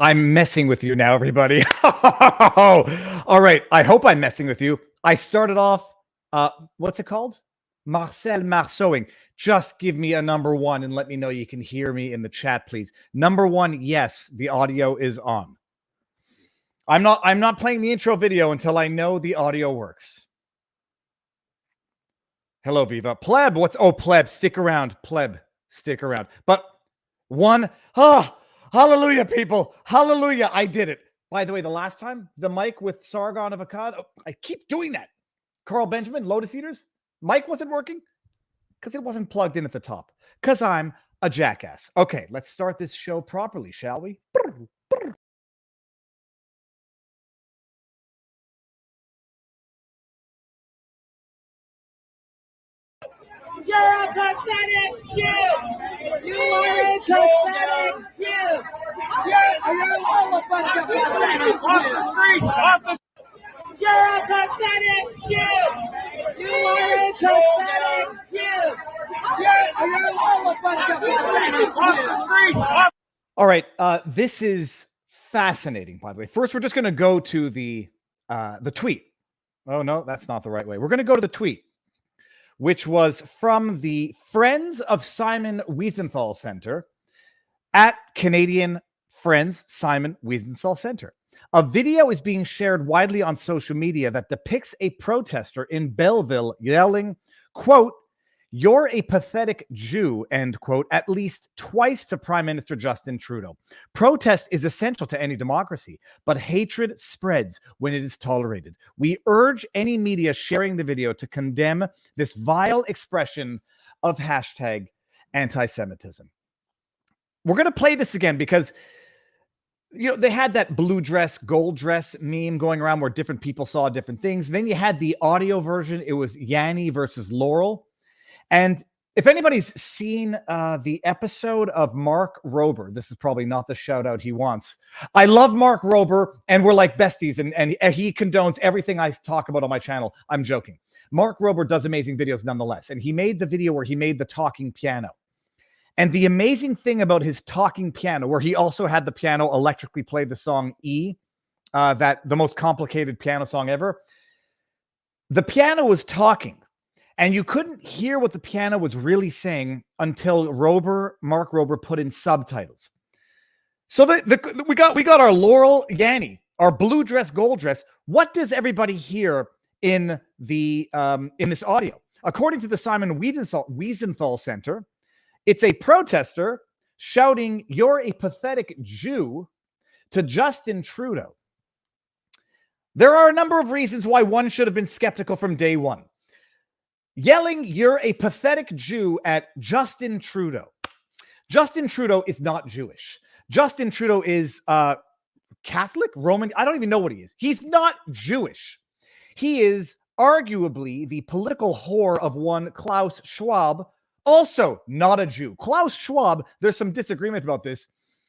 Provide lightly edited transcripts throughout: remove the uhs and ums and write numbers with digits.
I'm messing with you now, everybody. All right. I hope I'm messing with you. I started off, what's it called? Marcel Marceauing. Just give me a number one and let me know you can hear me in the chat, please. Number one, yes, the audio is on. I'm not playing the intro video until I know the audio works. Hello, Viva. Pleb, Pleb, stick around. Pleb, stick around. But hallelujah, people. Hallelujah, I did it. By the way, the last time, the mic with Sargon of Akkad, I keep doing that. Carl Benjamin, Lotus Eaters, mic wasn't working because it wasn't plugged in at the top. Because I'm a jackass. Okay, let's start this show properly, shall we? You're a pathetic Jew! You are a pathetic Jew! You're a motherfucker! Off the street! Off the You're a pathetic Jew! You are a pathetic Jew! You're a motherfucker! Off the street! All right, this is fascinating, by the way. First, we're just going to go to the tweet. Oh, no, that's not the right way. We're going to go to the tweet, which was from the Friends of Simon Wiesenthal Center at Canadian Friends Simon Wiesenthal Center. A video is being shared widely on social media that depicts a protester in Belleville yelling, quote, "You're a pathetic Jew," end quote, at least twice to Prime Minister Justin Trudeau. Protest is essential to any democracy, but hatred spreads when it is tolerated. We urge any media sharing the video to condemn this vile expression of hashtag anti-Semitism. We're going to play this again because, you know, they had that blue dress, gold dress meme going around where different people saw different things. Then you had the audio version. It was Yanni versus Laurel. And if anybody's seen the episode of Mark Rober, this is probably not the shout out he wants. I love Mark Rober and we're like besties and he condones everything I talk about on my channel. I'm joking. Mark Rober does amazing videos nonetheless. And he made the video where he made the talking piano. And the amazing thing about his talking piano, where he also had the piano electrically play the song E, that the most complicated piano song ever. The piano was talking. And you couldn't hear what the piano was really saying until Mark Rober put in subtitles. So we got our Laurel Yanni, our blue dress, gold dress. What does everybody hear in this audio? According to the Simon Wiesenthal Center, it's a protester shouting, "You're a pathetic Jew," to Justin Trudeau. There are a number of reasons why one should have been skeptical from day one. Yelling, "You're a pathetic Jew" at Justin Trudeau. Justin Trudeau is not Jewish. Justin Trudeau is Catholic, Roman. I don't even know what he is. He's not Jewish. He is arguably the political whore of one Klaus Schwab, also not a Jew. Klaus Schwab, there's some disagreement about this.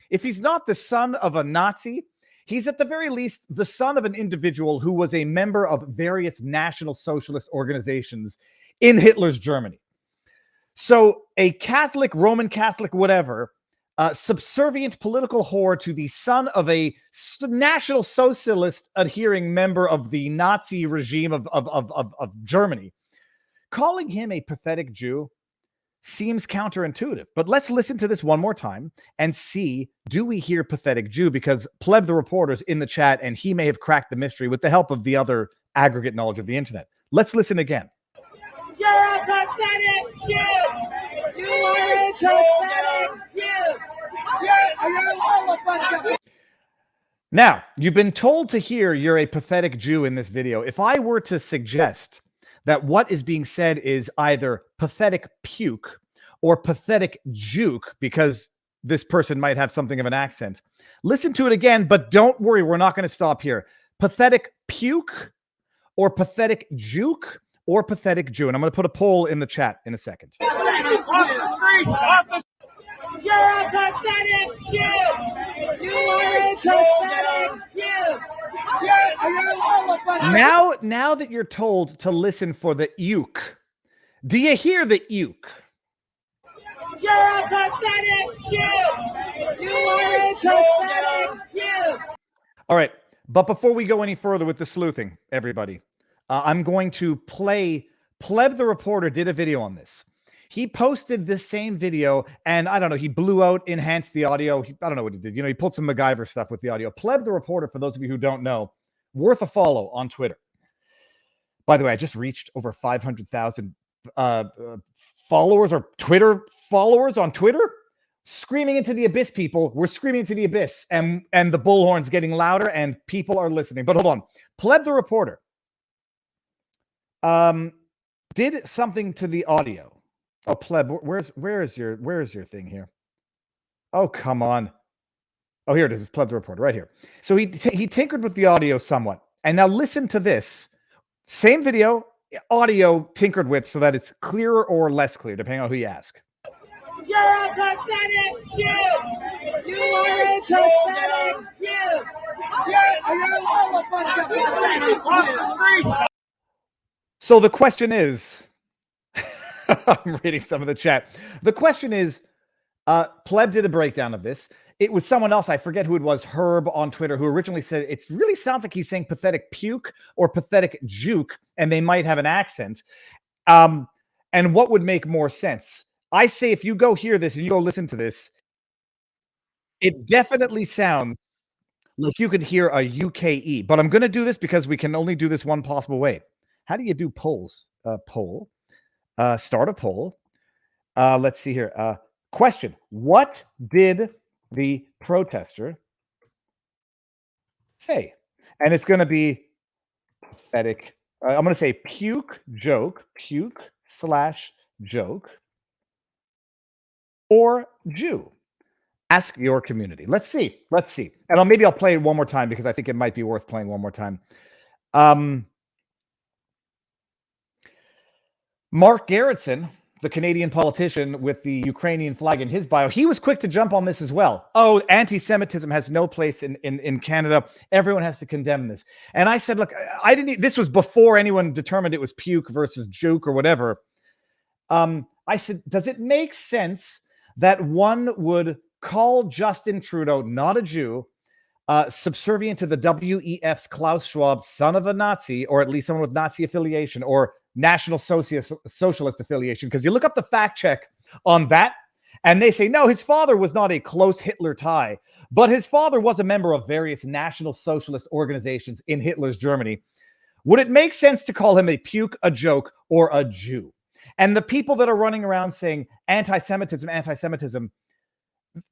If he's not the son of a Nazi, he's at the very least the son of an individual who was a member of various National Socialist organizations in Hitler's Germany. So a Catholic, Roman Catholic, whatever, subservient political whore to the son of a National Socialist adhering member of the Nazi regime of Germany. Calling him a pathetic Jew seems counterintuitive. But let's listen to this one more time and see, do we hear pathetic Jew? Because Pleb the reporter's in the chat and he may have cracked the mystery with the help of the other aggregate knowledge of the internet. Let's listen again. You're a pathetic Jew! You are a pathetic Jew! You're a motherfucker! Now, you've been told to hear "you're a pathetic Jew" in this video. If I were to suggest that what is being said is either pathetic Puke or pathetic Juke, because this person might have something of an accent, listen to it again, but don't worry, we're not going to stop here. Pathetic Puke or pathetic Juke or pathetic Jew. And I'm going to put a poll in the chat in a second. You're a pathetic Jew! You are a pathetic Jew! You're a motherfucker! Now that you're told to listen for the uke, do you hear the uke? You're a pathetic Jew! You are a pathetic Jew! All right. But before we go any further with the sleuthing, everybody, I'm going to play. Pleb the Reporter did a video on this. He posted this same video, and I don't know, he blew out, enhanced the audio. I don't know what he did. You know, he pulled some MacGyver stuff with the audio. Pleb the Reporter, for those of you who don't know, worth a follow on Twitter. By the way, I just reached over 500,000 followers or Twitter followers on Twitter. Screaming into the abyss, people. We're screaming into the abyss, and the bullhorn's getting louder, and people are listening. But hold on. Pleb the Reporter did something to the audio. Oh, Pleb, where's your thing here? Oh, come on. Oh, here it is. It's Pleb the Reporter right here. So he tinkered with the audio somewhat. And now listen to this. Same video, audio tinkered with so that it's clearer or less clear, depending on who you ask. You're a pathetic Jew! You are a pathetic Jew! You're all a bunch of pathetic off the street! So the question is, I'm reading some of the chat. The question is, Pleb did a breakdown of this. It was someone else, I forget who it was, Herb on Twitter, who originally said it really sounds like he's saying pathetic puke or pathetic juke, and they might have an accent. And what would make more sense? I say if you go hear this and you go listen to this, it definitely sounds like you could hear a UKE. But I'm going to do this because we can only do this one possible way. How do you do polls? Poll. Start a poll. Let's see here. Question. What did the protester say? And it's going to be pathetic. I'm going to say puke joke, puke/joke, or Jew. Ask your community. Let's see. And maybe I'll play it one more time because I think it might be worth playing one more time. Mark Gerritsen, the Canadian politician with the Ukrainian flag in his bio, he was quick to jump on this as well. Oh, anti-Semitism has no place in Canada. Everyone has to condemn this. And I said, look, this was before anyone determined it was puke versus juke or whatever. I said, does it make sense that one would call Justin Trudeau not a Jew, subservient to the WEF's Klaus Schwab, son of a Nazi, or at least someone with Nazi affiliation or National Socialist affiliation? Because you look up the fact check on that, and they say, no, his father was not a close Hitler tie, but his father was a member of various National Socialist organizations in Hitler's Germany. Would it make sense to call him a puke, a joke, or a Jew? And the people that are running around saying anti-Semitism,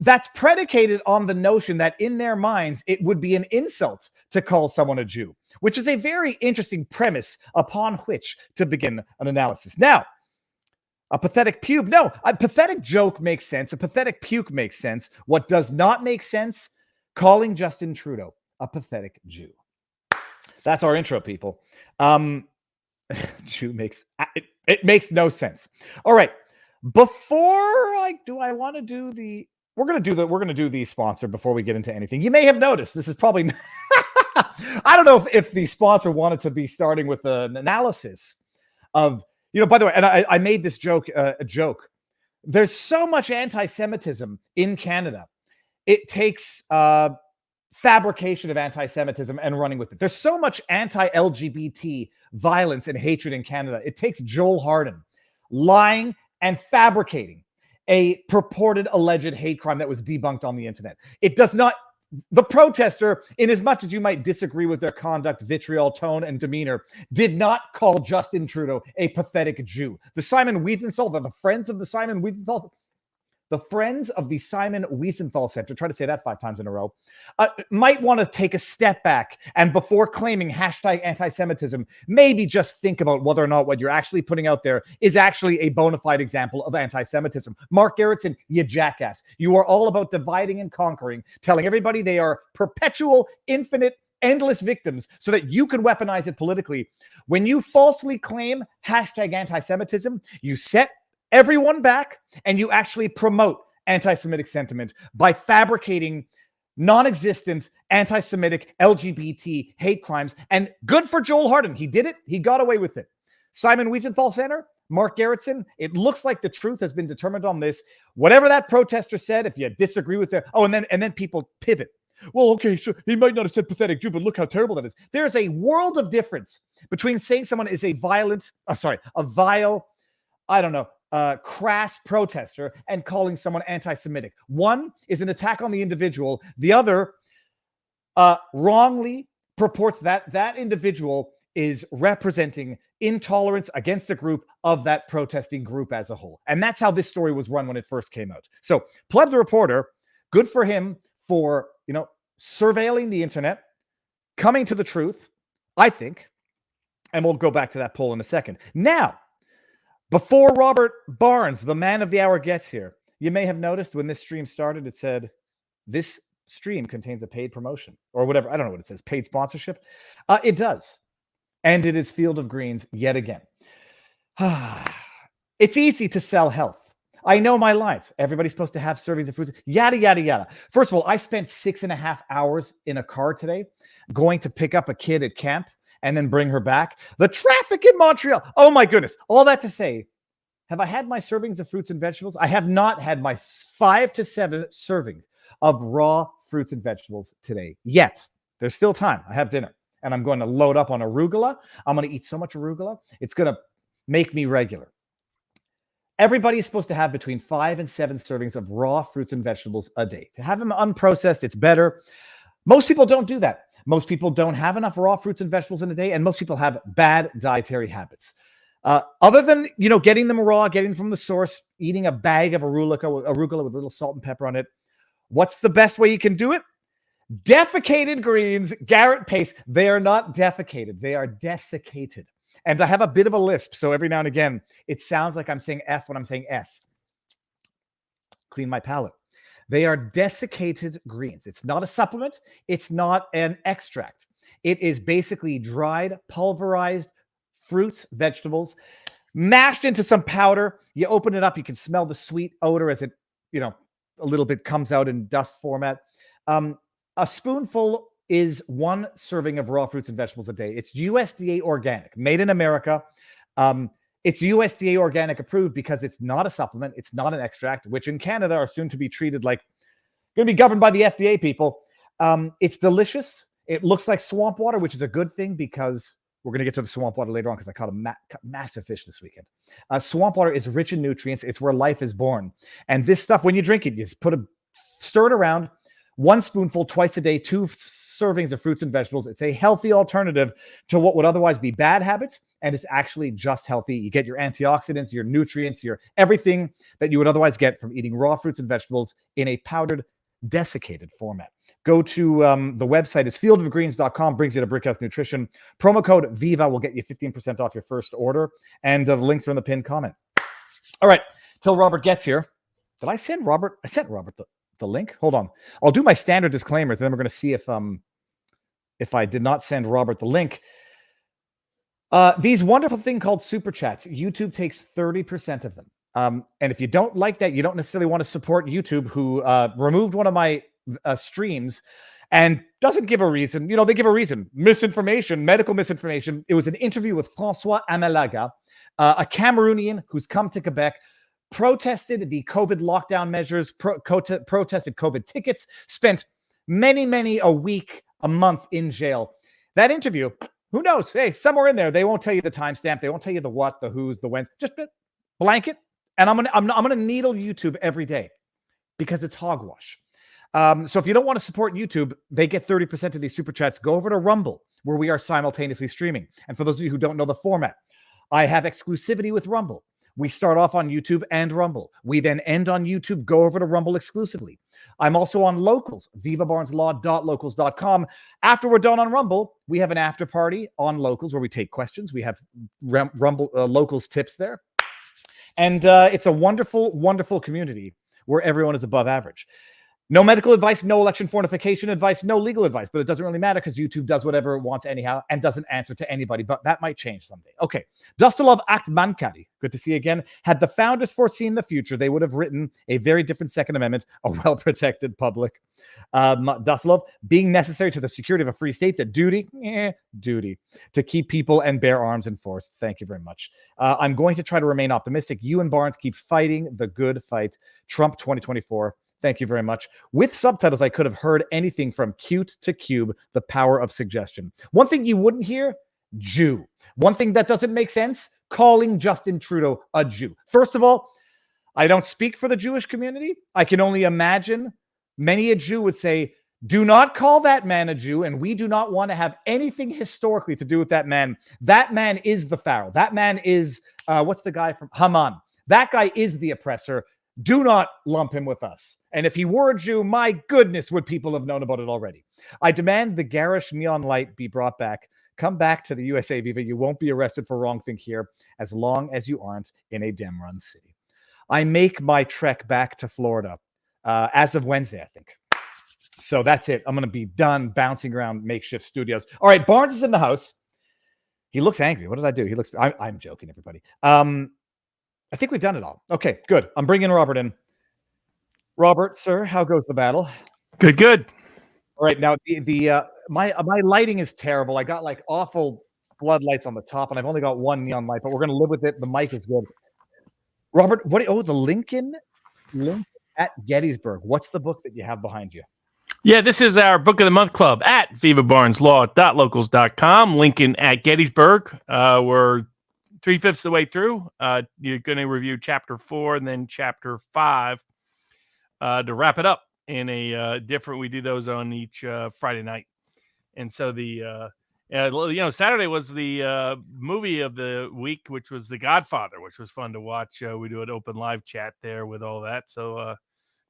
that's predicated on the notion that in their minds, it would be an insult to call someone a Jew, which is a very interesting premise upon which to begin an analysis. Now, a pathetic puke, no, a pathetic joke makes sense. A pathetic puke makes sense. What does not make sense? Calling Justin Trudeau a pathetic Jew. That's our intro, people. Jew makes it makes no sense. All right. Before I want to do the we're gonna do the sponsor before we get into anything. You may have noticed this is probably I don't know if the sponsor wanted to be starting with an analysis of, by the way, and I made this joke a joke. There's so much anti-Semitism in Canada. It takes fabrication of anti-Semitism and running with it. There's so much anti-LGBT violence and hatred in Canada. It takes Joel Harden lying and fabricating a purported alleged hate crime that was debunked on the internet. It does not, the protester, in as much as you might disagree with their conduct, vitriol, tone, and demeanor, did not call Justin Trudeau a pathetic Jew. The Simon Wiesenthal, the friends of the Simon Wiesenthal, Center, try to say that 5 times in a row, might want to take a step back and before claiming hashtag anti-Semitism, maybe just think about whether or not what you're actually putting out there is actually a bona fide example of anti-Semitism. Mark Gerritsen, you jackass. You are all about dividing and conquering, telling everybody they are perpetual, infinite, endless victims so that you can weaponize it politically. When you falsely claim hashtag anti-Semitism, you set everyone back, and you actually promote anti-Semitic sentiment by fabricating non-existent anti-Semitic LGBT hate crimes. And good for Joel Harden. He did it. He got away with it. Simon Wiesenthal Center, Mark Gerritsen, it looks like the truth has been determined on this. Whatever that protester said, if you disagree with it, and then people pivot. Well, okay, sure, he might not have said pathetic Jew, but look how terrible that is. There's a world of difference between saying someone is a vile, crass protester and calling someone anti-Semitic. One is an attack on the individual. The other wrongly purports that that individual is representing intolerance against a group of that protesting group as a whole. And that's how this story was run when it first came out. So Pleb the reporter, good for him for, surveilling the internet, coming to the truth, I think. And we'll go back to that poll in a second. Now, before Robert Barnes, the man of the hour, gets here, you may have noticed when this stream started, it said, this stream contains a paid promotion or whatever. I don't know what it says, paid sponsorship. It does. And it is Field of Greens yet again. It's easy to sell health. I know my lines. Everybody's supposed to have servings of fruits, yada, yada, yada. First of all, I spent 6.5 hours in a car today going to pick up a kid at camp and then bring her back. The traffic in Montreal. Oh my goodness. All that to say, have I had my servings of fruits and vegetables? I have not had my 5 to 7 servings of raw fruits and vegetables today yet. There's still time. I have dinner and I'm going to load up on arugula. I'm going to eat so much arugula. It's going to make me regular. Everybody is supposed to have between 5 and 7 servings of raw fruits and vegetables a day. To have them unprocessed, it's better. Most people don't do that. Most people don't have enough raw fruits and vegetables in a day, and most people have bad dietary habits. Other than, getting them raw, getting them from the source, eating a bag of arugula with a little salt and pepper on it, what's the best way you can do it? Defecated greens, Garrett Pace. They are not defecated. They are desiccated. And I have a bit of a lisp, so every now and again, it sounds like I'm saying F when I'm saying S. Clean my palate. They are desiccated greens. It's not a supplement. It's not an extract. It is basically dried, pulverized fruits, vegetables, mashed into some powder. You open it up, you can smell the sweet odor as it, a little bit comes out in dust format. A spoonful is 1 serving of raw fruits and vegetables a day. It's USDA organic, made in America. It's USDA organic approved because it's not a supplement. It's not an extract, which in Canada are soon to be treated like, going to be governed by the FDA people. It's delicious. It looks like swamp water, which is a good thing because we're going to get to the swamp water later on because I caught a massive fish this weekend. Swamp water is rich in nutrients. It's where life is born. And this stuff, when you drink it, you just stir it around, 1 spoonful twice a day, 2 servings of fruits and vegetables. It's a healthy alternative to what would otherwise be bad habits, and it's actually just healthy. You get your antioxidants, your nutrients, your everything that you would otherwise get from eating raw fruits and vegetables in a powdered, desiccated format. Go to the website is fieldofgreens.com, brings you to Brickhouse Nutrition. Promo code VIVA will get you 15% off your first order, and the links are in the pinned comment. All right, till Robert gets here. Did I send Robert? I sent Robert the link. Hold on. I'll do my standard disclaimers, and then we're going to see if I did not send Robert the link. These wonderful thing called super chats, YouTube takes 30% of them. And if you don't like that, you don't necessarily want to support YouTube, who removed one of my streams and doesn't give a reason. They give a reason. Misinformation, medical misinformation. It was an interview with Francois Amalaga, a Cameroonian who's come to Quebec, protested the COVID lockdown measures, protested COVID tickets, spent many a week, a month in jail. That interview, who knows? Hey, somewhere in there, they won't tell you the timestamp. They won't tell you the what, the who's, the when's. Just blanket. And I'm gonna needle YouTube every day because it's hogwash. So if you don't want to support YouTube, they get 30% of these super chats. Go over to Rumble, where we are simultaneously streaming. And for those of you who don't know the format, I have exclusivity with Rumble. We start off on YouTube and Rumble. We then end on YouTube, go over to Rumble exclusively. I'm also on Locals, vivabarneslaw.locals.com. After we're done on Rumble, we have an after party on Locals where we take questions. We have Rumble Locals tips there. And it's a wonderful, wonderful community where everyone is above average. No medical advice, no election fortification advice, no legal advice, but it doesn't really matter because YouTube does whatever it wants anyhow and doesn't answer to anybody, but that might change someday. Okay, Dustilov Aktmankari, good to see you again. Had the founders foreseen the future, they would have written a very different Second Amendment, a well-protected public. Dustilov, being necessary to the security of a free state, the duty to keep people and bear arms enforced. Thank you very much. I'm going to try to remain optimistic. You and Barnes keep fighting the good fight. Trump 2024. Thank you very much. With subtitles, I could have heard anything from cute to cube, the power of suggestion. One thing you wouldn't hear, Jew. One thing that doesn't make sense, calling Justin Trudeau a Jew. First of all, I don't speak for the Jewish community. I can only imagine many a Jew would say, do not call that man a Jew, and we do not want to have anything historically to do with that man. That man is the Pharaoh. That man is, what's the guy from Haman? That guy is the oppressor. Do not lump him with us. And if he were a Jew, my goodness, would people have known about it already. I demand the garish neon light be brought back. Come back to the USA, Viva. You won't be arrested for wrongthink here as long as you aren't in a Dem-run city. I make my trek back to Florida as of Wednesday, I think. So that's it. I'm going to be done bouncing around makeshift studios. All right, Barnes is in the house. He looks angry. What did I do? He looks... I'm joking, everybody. I think we've done it all. Okay, good. I'm bringing Robert in. Robert, sir, how goes the battle? Good. All right, now my lighting is terrible. I got like awful floodlights on the top, and I've only got one neon light, but we're gonna live with it. The mic is good. Robert, the Lincoln at Gettysburg. What's the book that you have behind you? Yeah, this is our Book of the Month Club at vivabarneslaw.locals.com. Lincoln at Gettysburg. We're 3/5 of the way through. You're going to review chapter 4 and then chapter 5 to wrap it up in a different. We do those on each Friday night, and so Saturday was the movie of the week, which was The Godfather, which was fun to watch. We do an open live chat there with all that. So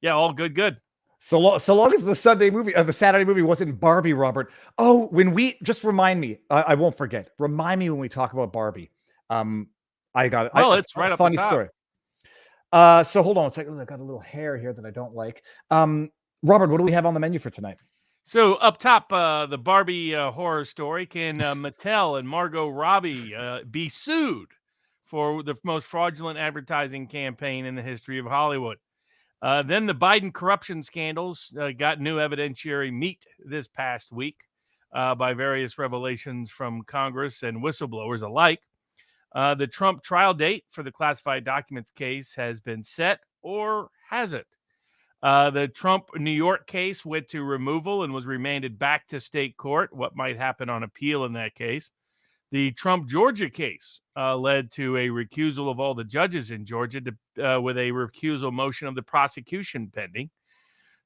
all good. So long as the Saturday movie wasn't Barbie, Robert. Oh, when we just remind me, I won't forget. Remind me when we talk about Barbie. I got it. Well, it's right up funny the top. story. So hold on. It's like, I got a little hair here that I don't like. Robert, what do we have on the menu for tonight? So up top, the Barbie horror story. Can Mattel and Margot Robbie be sued for the most fraudulent advertising campaign in the history of Hollywood? Then the Biden corruption scandals got new evidentiary meat this past week by various revelations from Congress and whistleblowers alike. The Trump trial date for the classified documents case has been set, or has it? The Trump New York case went to removal and was remanded back to state court. What might happen on appeal in that case? The Trump Georgia case led to a recusal of all the judges in Georgia with a recusal motion of the prosecution pending.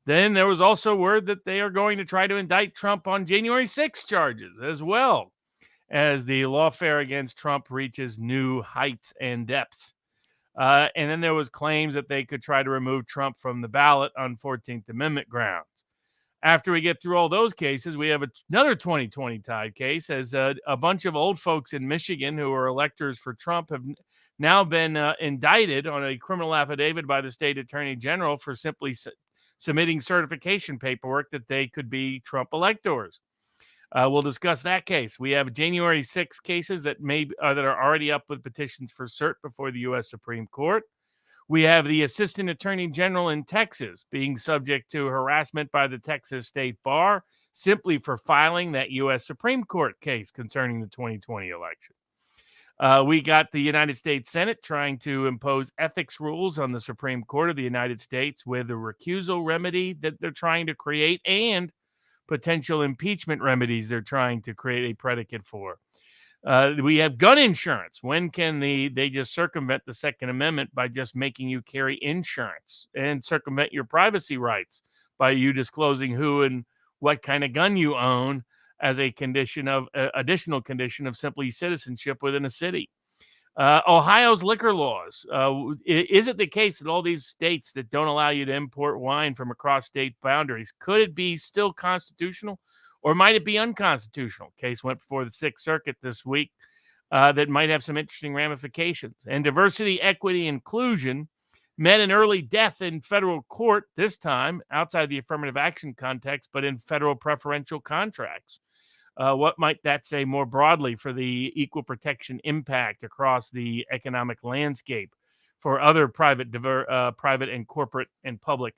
Then there was also word that they are going to try to indict Trump on January 6 charges as well, as the lawfare against Trump reaches new heights and depths. And then there was claims that they could try to remove Trump from the ballot on 14th Amendment grounds. After we get through all those cases, we have another 2020 tide case, as a bunch of old folks in Michigan who are electors for Trump have now been indicted on a criminal affidavit by the state attorney general for simply submitting certification paperwork that they could be Trump electors. We'll discuss that case. We have January 6 cases that that are already up with petitions for cert before the U.S. Supreme Court. We have the Assistant Attorney General in Texas being subject to harassment by the Texas State Bar simply for filing that U.S. Supreme Court case concerning the 2020 election. We got the United States Senate trying to impose ethics rules on the Supreme Court of the United States with a recusal remedy that they're trying to create and potential impeachment remedies they're trying to create a predicate for. We have gun insurance. When can they just circumvent the Second Amendment by just making you carry insurance and circumvent your privacy rights by you disclosing who and what kind of gun you own as a condition of additional condition of simply citizenship within a city? Ohio's liquor laws. Is it the case that all these states that don't allow you to import wine from across state boundaries, could it be still constitutional? Or might it be unconstitutional? Case went before the Sixth Circuit this week that might have some interesting ramifications. And diversity, equity, inclusion. met an early death in federal court, this time outside the affirmative action context, but in federal preferential contracts. What might that say more broadly for the equal protection impact across the economic landscape for other private and corporate and public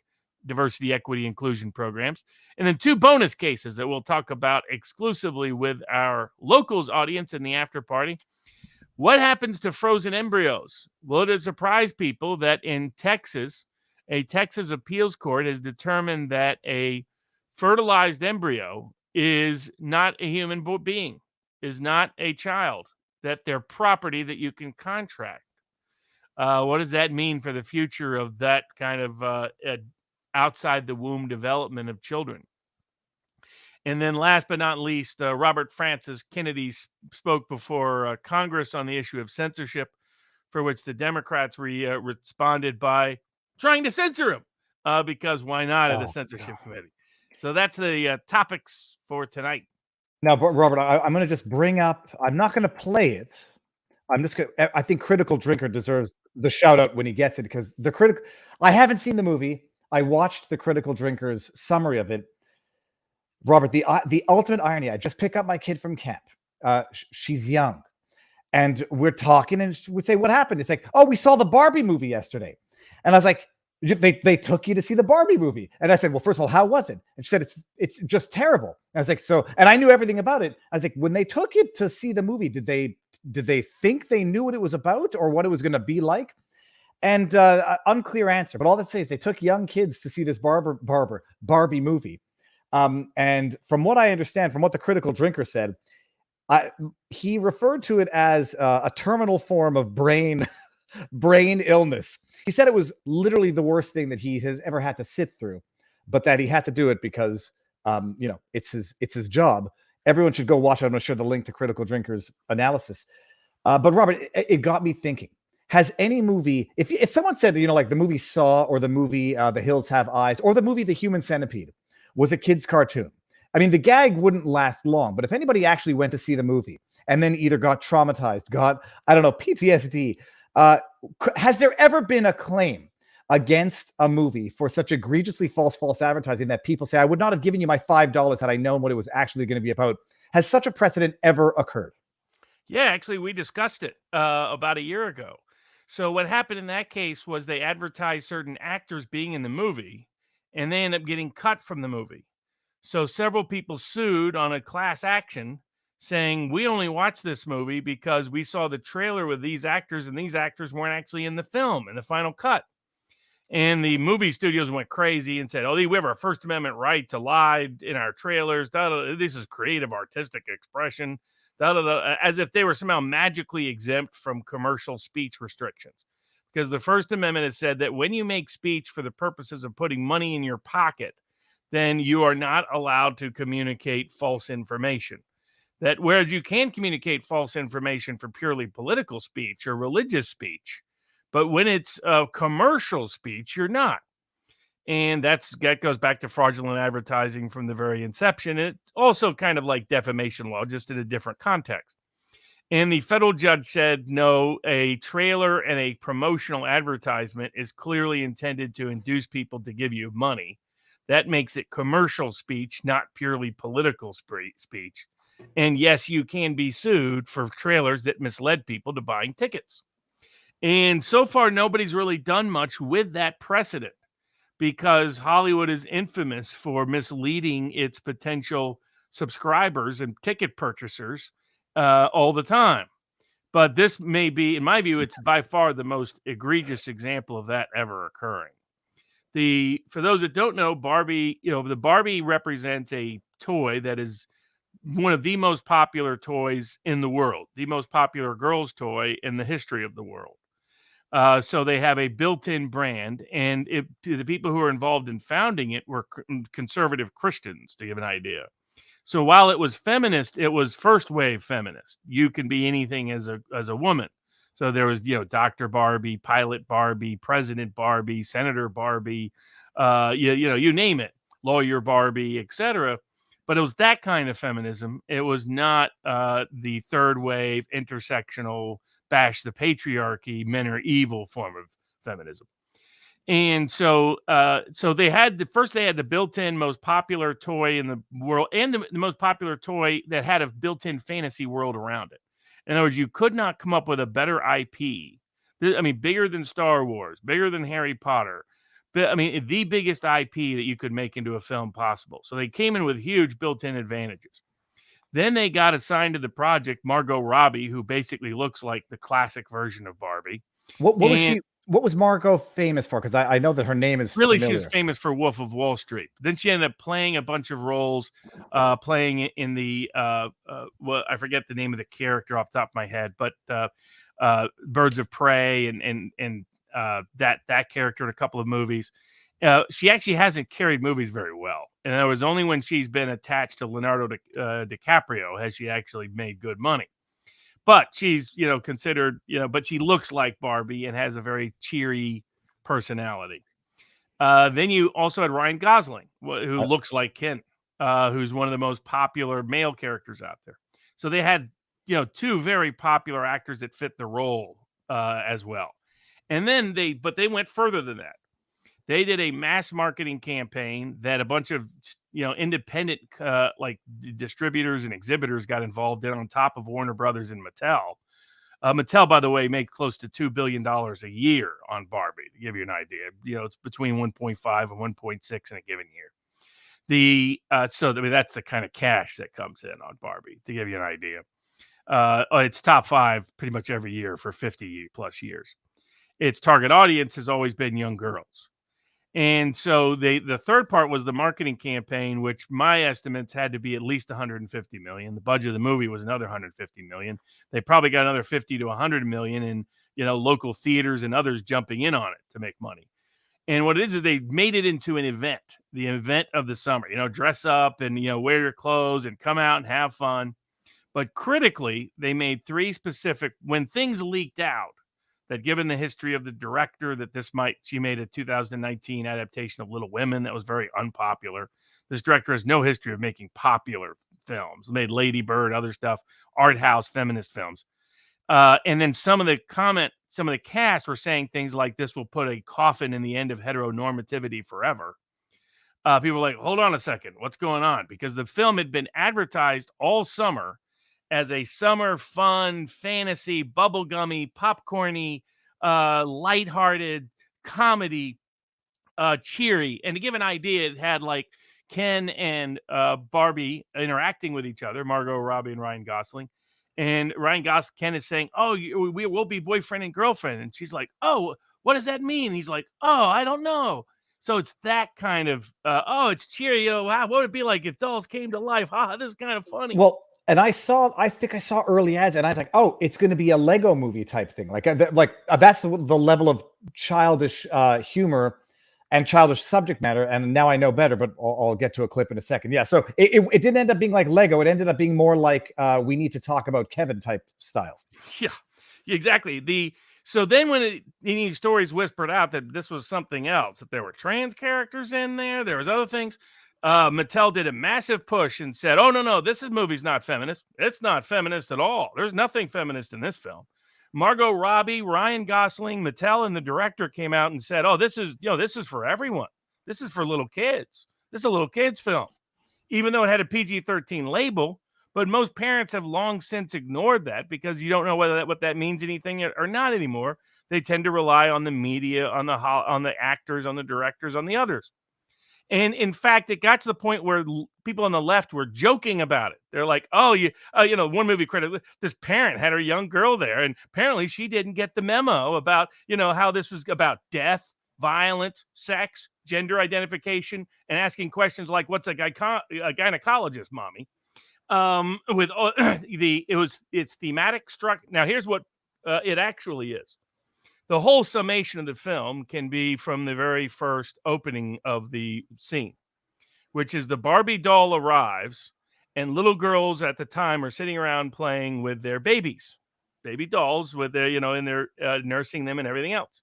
diversity, equity, inclusion programs? And then 2 bonus cases that we'll talk about exclusively with our locals audience in the after party. What happens to frozen embryos? Well, it surprised people that in Texas, a Texas appeals court has determined that a fertilized embryo is not a human being, is not a child, that they're property that you can contract. What does that mean for the future of that kind of outside the womb development of children? And then last but not least, Robert Francis Kennedy spoke before Congress on the issue of censorship, for which the Democrats responded by trying to censor him, because why not at a censorship committee? So that's the topics for tonight. Now, Robert, I'm going to just bring up, I'm not going to play it. I'm just going to, I think Critical Drinker deserves the shout out when he gets it, because I haven't seen the movie. I watched the Critical Drinker's summary of it. Robert, the ultimate irony, I just pick up my kid from camp. She's young. And we're talking and we say, what happened? It's like, oh, we saw the Barbie movie yesterday. And I was like, they took you to see the Barbie movie. And I said, well, first of all, how was it? And she said, it's just terrible. And I was like, so, and I knew everything about it. I was like, when they took you to see the movie, did they think they knew what it was about or what it was going to be like? And unclear answer. But all that says, they took young kids to see this Barbie movie. And from what I understand, from what the Critical Drinker said, he referred to it as a terminal form of brain illness. He said it was literally the worst thing that he has ever had to sit through, but that he had to do it because, it's his job. Everyone should go watch it. I'm going to share the link to Critical Drinker's analysis. But Robert, it got me thinking. Has any movie, if someone said, like the movie Saw or the movie The Hills Have Eyes or the movie The Human Centipede was a kid's cartoon, I mean, the gag wouldn't last long. But if anybody actually went to see the movie and then either got traumatized, got, PTSD, has there ever been a claim against a movie for such egregiously false advertising that people say, I would not have given you my $5 had I known what it was actually going to be about? Has such a precedent ever occurred? Yeah, actually, we discussed it about a year ago. So what happened in that case was they advertised certain actors being in the movie, and they end up getting cut from the movie. So several people sued on a class action saying, we only watched this movie because we saw the trailer with these actors, and these actors weren't actually in the film, in the final cut. And the movie studios went crazy and said, oh, we have our First Amendment right to lie in our trailers. This is creative artistic expression. As if they were somehow magically exempt from commercial speech restrictions. Because the First Amendment has said that when you make speech for the purposes of putting money in your pocket, then you are not allowed to communicate false information. That whereas you can communicate false information for purely political speech or religious speech, but when it's commercial speech, you're not. And that goes back to fraudulent advertising from the very inception. It's also kind of like defamation law, just in a different context. And the federal judge said, no, a trailer and a promotional advertisement is clearly intended to induce people to give you money. That makes it commercial speech, not purely political speech. And yes, you can be sued for trailers that misled people to buying tickets. And so far, nobody's really done much with that precedent, because Hollywood is infamous for misleading its potential subscribers and ticket purchasers all the time. But this may be, in my view, it's by far the most egregious example of that ever occurring. For those that don't know, Barbie, the Barbie represents a toy that is one of the most popular toys in the world, the most popular girls' toy in the history of the world. So they have a built-in brand, and the people who were involved in founding it were conservative Christians, to give an idea. So while it was feminist, it was first-wave feminist. You can be anything as a woman. So there was, Dr. Barbie, Pilot Barbie, President Barbie, Senator Barbie, you name it, Lawyer Barbie, etc. But it was that kind of feminism. It was not the third-wave intersectional bash the patriarchy, men are evil form of feminism. And so they had the built-in most popular toy in the world, and the most popular toy that had a built-in fantasy world around it. In other words, you could not come up with a better IP. I mean, bigger than Star Wars, bigger than Harry Potter. But I mean, the biggest IP that you could make into a film possible. So they came in with huge built-in advantages. Then they got assigned to the project Margot Robbie, who basically looks like the classic version of Barbie. What was she? What was Margot famous for? Because I know that her name is really familiar. she's famous for Wolf of Wall Street. Then she ended up playing a bunch of roles, playing in the well, I forget the name of the character off the top of my head, but Birds of Prey and that character in a couple of movies. She actually hasn't carried movies very well, and it was only when she's been attached to Leonardo DiCaprio has she actually made good money. But she's, considered, but she looks like Barbie and has a very cheery personality. Then you also had Ryan Gosling, who looks like Ken, who's one of the most popular male characters out there. So they had, two very popular actors that fit the role as well. And then they went further than that. They did a mass marketing campaign that a bunch of, independent distributors and exhibitors got involved in on top of Warner Brothers and Mattel. Mattel, by the way, made close to $2 billion a year on Barbie, to give you an idea. It's between 1.5 and 1.6 in a given year. That's the kind of cash that comes in on Barbie, to give you an idea. It's top 5 pretty much every year for 50 plus years. Its target audience has always been young girls. And so the third part was the marketing campaign, which my estimates had to be at least 150 million. The budget of the movie was another 150 million. They probably got another 50 to 100 million in, local theaters and others jumping in on it to make money. And what it is they made it into an event, the event of the summer, dress up and, wear your clothes and come out and have fun. But critically, they made 3 specific, when things leaked out, that given the history of the director, that she made a 2019 adaptation of Little Women that was very unpopular. This director has no history of making popular films. Made Lady Bird, other stuff, art house, feminist films. And then some of the cast were saying things like this will put a coffin in the end of heteronormativity forever. People were like, hold on a second, what's going on? Because the film had been advertised all summer as a summer fun, fantasy, bubblegummy, popcorny, lighthearted comedy, cheery. And to give an idea, it had like Ken and Barbie interacting with each other, Margot Robbie and Ryan Gosling. And Ken is saying, oh, we will be boyfriend and girlfriend. And she's like, oh, what does that mean? He's like, oh, I don't know. So it's that kind of, it's cheery. Wow, what would it be like if dolls came to life? This is kind of funny. Well, and I think I saw early ads, and I was like, "Oh, it's going to be a Lego movie type thing." That's the level of childish humor and childish subject matter. And now I know better, but I'll get to a clip in a second. Yeah, so it didn't end up being like Lego. It ended up being more like We Need to Talk About Kevin type style. Yeah, exactly. So then when any stories whispered out that this was something else, that there were trans characters in there was other things. Mattel did a massive push and said, oh, no, this movie's not feminist. It's not feminist at all. There's nothing feminist in this film. Margot Robbie, Ryan Gosling, Mattel, and the director came out and said, oh, this is for everyone. This is for little kids. This is a little kids film, even though it had a PG-13 label. But most parents have long since ignored that because you don't know what that means anything or not anymore. They tend to rely on the media, on the actors, on the directors, on the others. And in fact, it got to the point where people on the left were joking about it. They're like, oh, one movie critic, this parent had her young girl there, and apparently she didn't get the memo about, how this was about death, violence, sex, gender identification, and asking questions like, what's a gynecologist, mommy? It's thematic struck. Now, here's what it actually is. The whole summation of the film can be from the very first opening of the scene, which is the Barbie doll arrives and little girls at the time are sitting around playing with their baby dolls with their, and they're nursing them and everything else.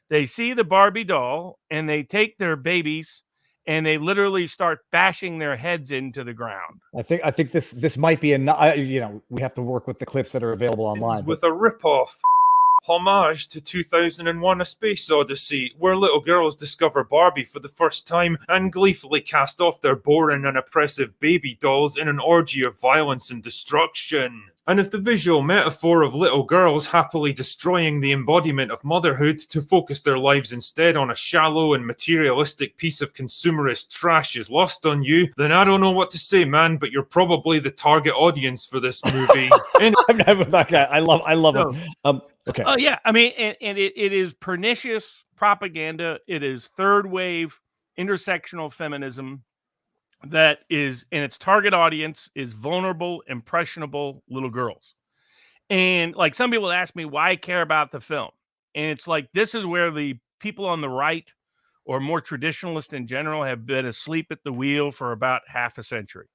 They see the Barbie doll and they take their babies and they literally start bashing their heads into the ground. I think this might be we have to work with the clips that are available online. With a ripoff. homage to 2001: A Space Odyssey, where little girls discover Barbie for the first time and gleefully cast off their boring and oppressive baby dolls in an orgy of violence and destruction. And if the visual metaphor of little girls happily destroying the embodiment of motherhood to focus their lives instead on a shallow and materialistic piece of consumerist trash is lost on you, then I don't know what to say, man, but you're probably the target audience for this movie. I'm not with that guy. I love him. Okay. Oh, yeah. I mean, and it is pernicious propaganda. It is third wave intersectional feminism that is, and its target audience is vulnerable, impressionable little girls. And like some people ask me why I care about the film. And it's like, this is where the people on the right or more traditionalist in general have been asleep at the wheel for about half a century.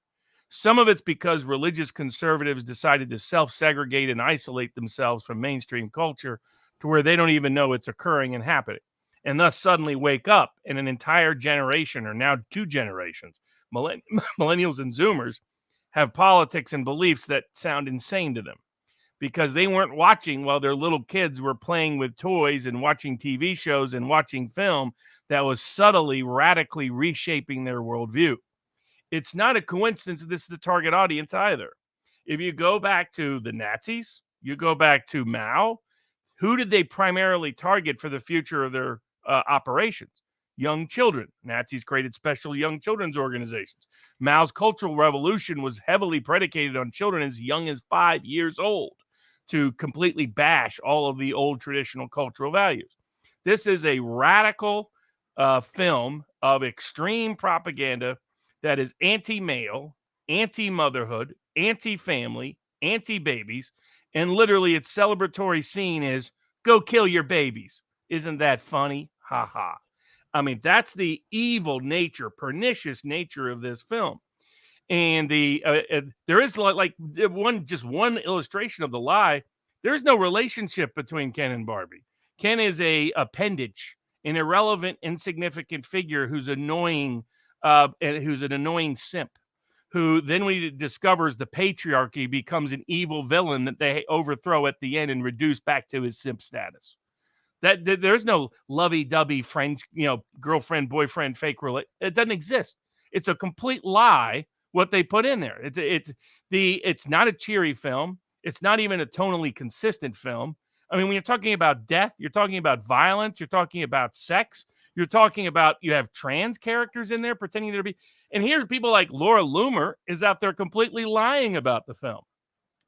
Some of it's because religious conservatives decided to self-segregate and isolate themselves from mainstream culture to where they don't even know it's occurring and happening. And thus suddenly wake up, and an entire generation, or now two generations, millennials and Zoomers, have politics and beliefs that sound insane to them because they weren't watching while their little kids were playing with toys and watching TV shows and watching film that was subtly, radically reshaping their worldview. It's not a coincidence that this is the target audience either. If you go back to the Nazis, you go back to Mao, who did they primarily target for the future of their operations? Young children. Nazis created special young children's organizations. Mao's Cultural Revolution was heavily predicated on children as young as 5 years old to completely bash all of the old traditional cultural values. This is a radical film of extreme propaganda that is anti-male, anti-motherhood, anti-family, anti-babies, and literally its celebratory scene is, go kill your babies. Isn't that funny? Ha ha. I mean, that's the evil nature, pernicious nature of this film. And there is like one illustration of the lie. There's no relationship between Ken and Barbie. Ken is a appendage, an irrelevant, insignificant figure who's annoying, and who's an annoying simp, who then when he discovers the patriarchy becomes an evil villain that they overthrow at the end and reduce back to his simp status. That there's no lovey-dovey friend, girlfriend, boyfriend, fake relate. It doesn't exist. It's a complete lie what they put in there. It's not a cheery film. It's not even a tonally consistent film. I mean, when you're talking about death, you're talking about violence, you're talking about sex, you're talking about, you have trans characters in there pretending to be, and here's people like Laura Loomer is out there completely lying about the film.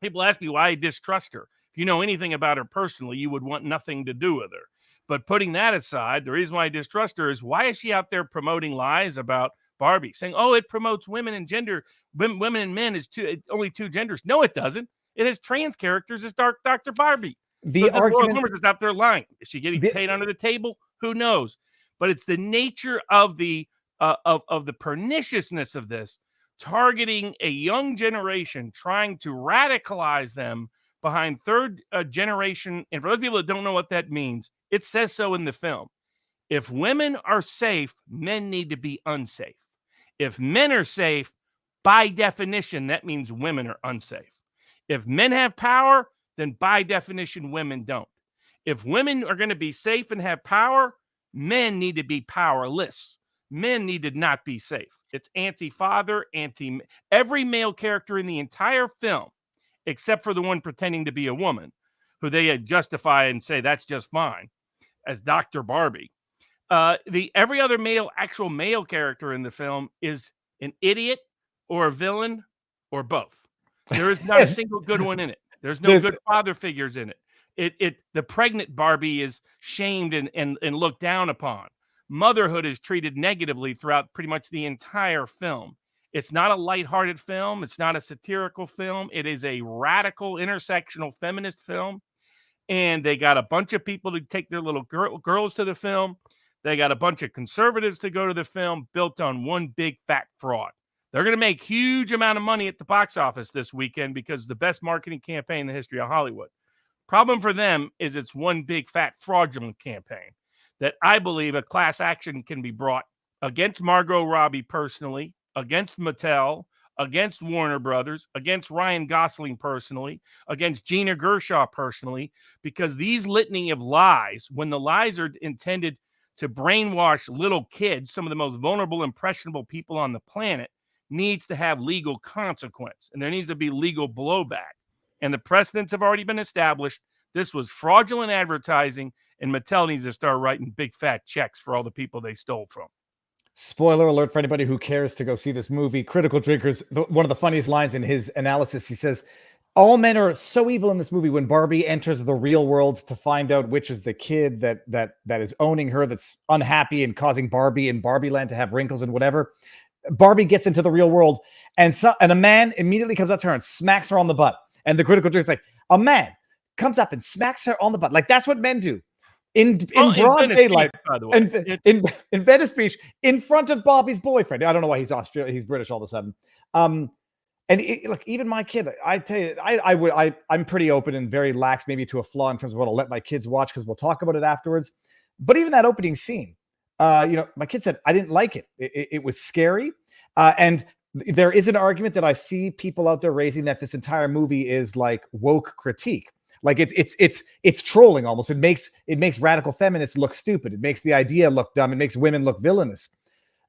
People ask me why I distrust her. If you know anything about her personally, you would want nothing to do with her. But putting that aside, the reason why I distrust her is, why is she out there promoting lies about Barbie, saying, oh, it promotes women and gender, women and men is only two genders. No, it doesn't. It has trans characters as Dr. Barbie. The argument Laura Loomer is out there lying. Is she getting paid under the table? Who knows? But it's the nature of the perniciousness of this, targeting a young generation, trying to radicalize them behind third generation. And for those people that don't know what that means, it says so in the film. If women are safe, men need to be unsafe. If men are safe, by definition, that means women are unsafe. If men have power, then by definition, women don't. If women are going to be safe and have power, men need to be powerless. Men need to not be safe. It's anti-father, every male character in the entire film, except for the one pretending to be a woman, who they justify and say that's just fine, as Dr. Barbie. Every other actual male character in the film is an idiot or a villain or both. There is not a single good one in it. There's no good father figures in it. The pregnant Barbie is shamed and looked down upon. Motherhood is treated negatively throughout pretty much the entire film. It's not a lighthearted film. It's not a satirical film. It is a radical intersectional feminist film. And they got a bunch of people to take their little girls to the film. They got a bunch of conservatives to go to the film, built on one big fat fraud. They're going to make huge amount of money at the box office this weekend because the best marketing campaign in the history of Hollywood. Problem for them is it's one big fat fraudulent campaign that I believe a class action can be brought against Margot Robbie personally, against Mattel, against Warner Brothers, against Ryan Gosling personally, against Gina Gershon personally, because these litany of lies, when the lies are intended to brainwash little kids, some of the most vulnerable, impressionable people on the planet, needs to have legal consequence, and there needs to be legal blowback. And the precedents have already been established. This was fraudulent advertising, and Mattel needs to start writing big fat checks for all the people they stole from. Spoiler alert for anybody who cares to go see this movie. Critical Drinkers, one of the funniest lines in his analysis, he says, all men are so evil in this movie. When Barbie enters the real world to find out which is the kid that is owning her, that's unhappy and causing Barbie and Barbie Land to have wrinkles and whatever, Barbie gets into the real world, and a man immediately comes up to her and smacks her on the butt. And the Critical Drinker's like, a man comes up and smacks her on the butt. Like, that's what men do. In broad daylight, by the way. in Venice Beach, in front of Bobby's boyfriend. I don't know why he's Australian. He's British all of a sudden. And look, even my kid, I tell you, I'm pretty open and very lax, maybe to a flaw in terms of what I'll let my kids watch, because we'll talk about it afterwards. But even that opening scene, my kid said I didn't like it. It was scary, and there is an argument that I see people out there raising that this entire movie is like woke critique. Like it's trolling almost. It makes radical feminists look stupid. It makes the idea look dumb. It makes women look villainous.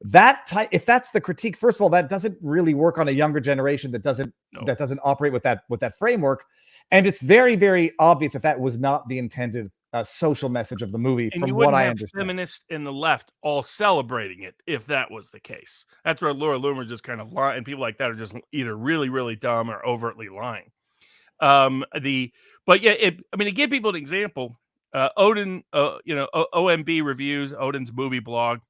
If that's the critique, first of all, that doesn't really work on a younger generation that doesn't operate with that framework. And it's very, very obvious that was not the intended social message of the movie, and from what I understand. Feminists in the left all celebrating it, if that was the case. That's where Laura Loomer just kind of lying, and people like that are just either really, really dumb or overtly lying. But yeah, to give people an example, Odin, OMB Reviews, Odin's movie blog,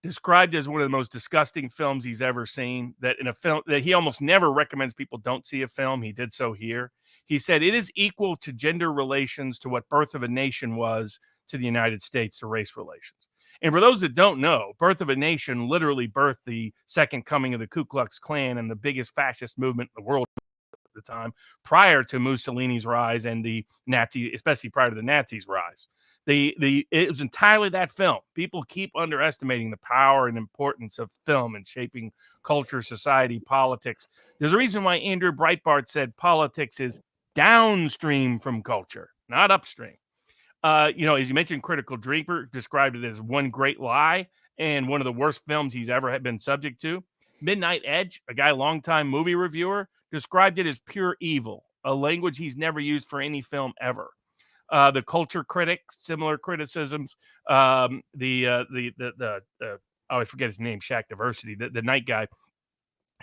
described as one of the most disgusting films he's ever seen. That in a film that he almost never recommends people don't see a film. He did so here. He said it is equal to gender relations to what Birth of a Nation was to the United States to race relations. And for those that don't know, Birth of a Nation literally birthed the second coming of the Ku Klux Klan and the biggest fascist movement in the world at the time, prior to Mussolini's rise and the Nazi, especially prior to the Nazis' rise. It was entirely that film. People keep underestimating the power and importance of film in shaping culture, society, politics. There's a reason why Andrew Breitbart said politics is downstream from culture, not upstream. As you mentioned, Critical Drinker described it as one great lie and one of the worst films he's ever been subject to. Midnight Edge, a guy, longtime movie reviewer, described it as pure evil, a language he's never used for any film ever. The Culture Critic, similar criticisms. I always forget his name, Shaq Diversity, the night guy.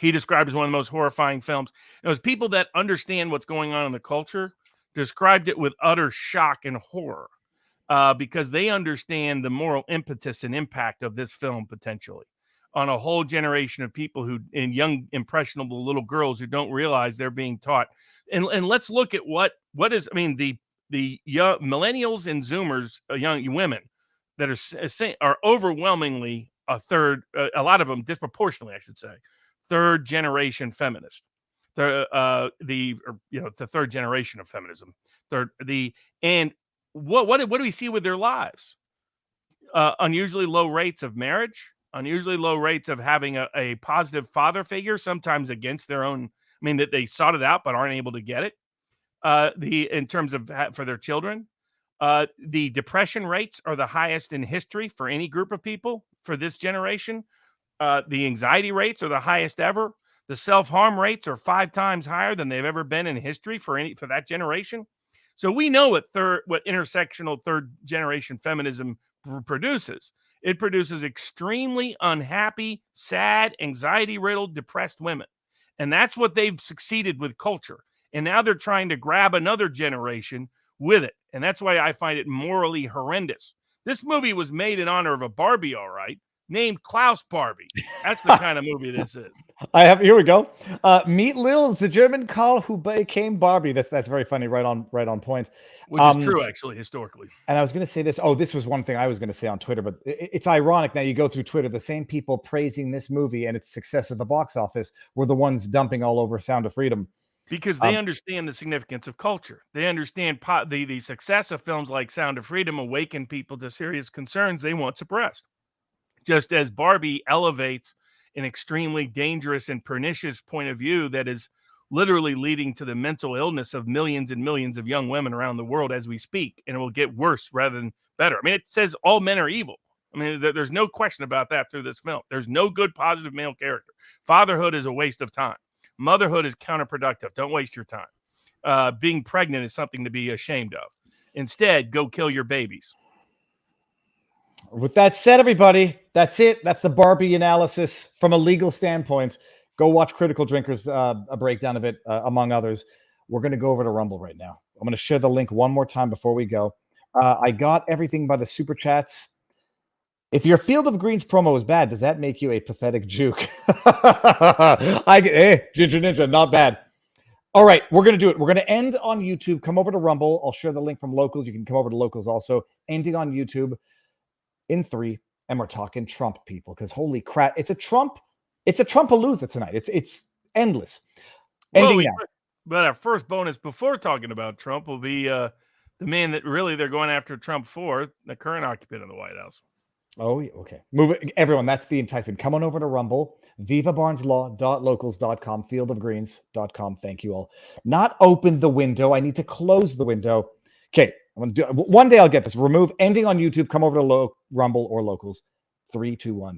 He described as one of the most horrifying films. It was people that understand what's going on in the culture described it with utter shock and horror because they understand the moral impetus and impact of this film potentially on a whole generation of people and young, impressionable little girls who don't realize they're being taught. And let's look at the young millennials and Zoomers, young women that are overwhelmingly a lot of them disproportionately, I should say, third generation feminist. The third generation of feminism. And what do we see with their lives? Unusually low rates of marriage, unusually low rates of having a positive father figure, sometimes against their own. That they sought it out but aren't able to get it. In terms of for their children, the depression rates are the highest in history for any group of people for this generation. The anxiety rates are the highest ever. The self-harm rates are 5 times higher than they've ever been in history for that generation. So we know what intersectional third generation feminism produces. It produces extremely unhappy, sad, anxiety-riddled, depressed women. And that's what they've succeeded with culture. And now they're trying to grab another generation with it. And that's why I find it morally horrendous. This movie was made in honor of a Barbie, all right, named Klaus Barbie. That's the kind of movie this is. Here we go. Meet Lil, the German Carl who became Barbie. That's very funny. Right on point. Which is true, actually, historically. And I was going to say this. Oh, this was one thing I was going to say on Twitter, but it's ironic. Now you go through Twitter, the same people praising this movie and its success at the box office were the ones dumping all over Sound of Freedom. Because they understand the significance of culture. They understand the success of films like Sound of Freedom awaken people to serious concerns they want suppressed. Just as Barbie elevates an extremely dangerous and pernicious point of view that is literally leading to the mental illness of millions and millions of young women around the world as we speak. And it will get worse rather than better. I mean, it says all men are evil. I mean, there's no question about that through this film. There's no good, positive male character. Fatherhood is a waste of time. Motherhood is counterproductive. Don't waste your time. Being pregnant is something to be ashamed of. Instead, go kill your babies. With that said, everybody, that's it. That's the Barbie analysis from a legal standpoint. Go watch Critical Drinkers, a breakdown of it, among others. We're going to go over to Rumble right now. I'm going to share the link one more time before we go. I got everything by the super chats. If your Field of Greens promo is bad, does that make you a pathetic juke? Ginger Ninja, not bad. All right, we're going to do it. We're going to end on YouTube. Come over to Rumble. I'll share the link from Locals. You can come over to Locals also. Ending on YouTube in 3, and we're talking Trump, people, because holy crap, it's a Trumpalooza tonight. It's endless. Ending now. But our first bonus before talking about Trump will be the man that really they're going after Trump for, the current occupant of the White House. Oh, okay. Move it, everyone. That's the enticement. Come on over to Rumble, vivabarneslaw.locals.com, fieldofgreens.com. Thank you all. Not open the window. I need to close the window. Okay. I'm going to do one day I'll get this. Remove ending on YouTube. Come over to Rumble or Locals. 3, 2, 1.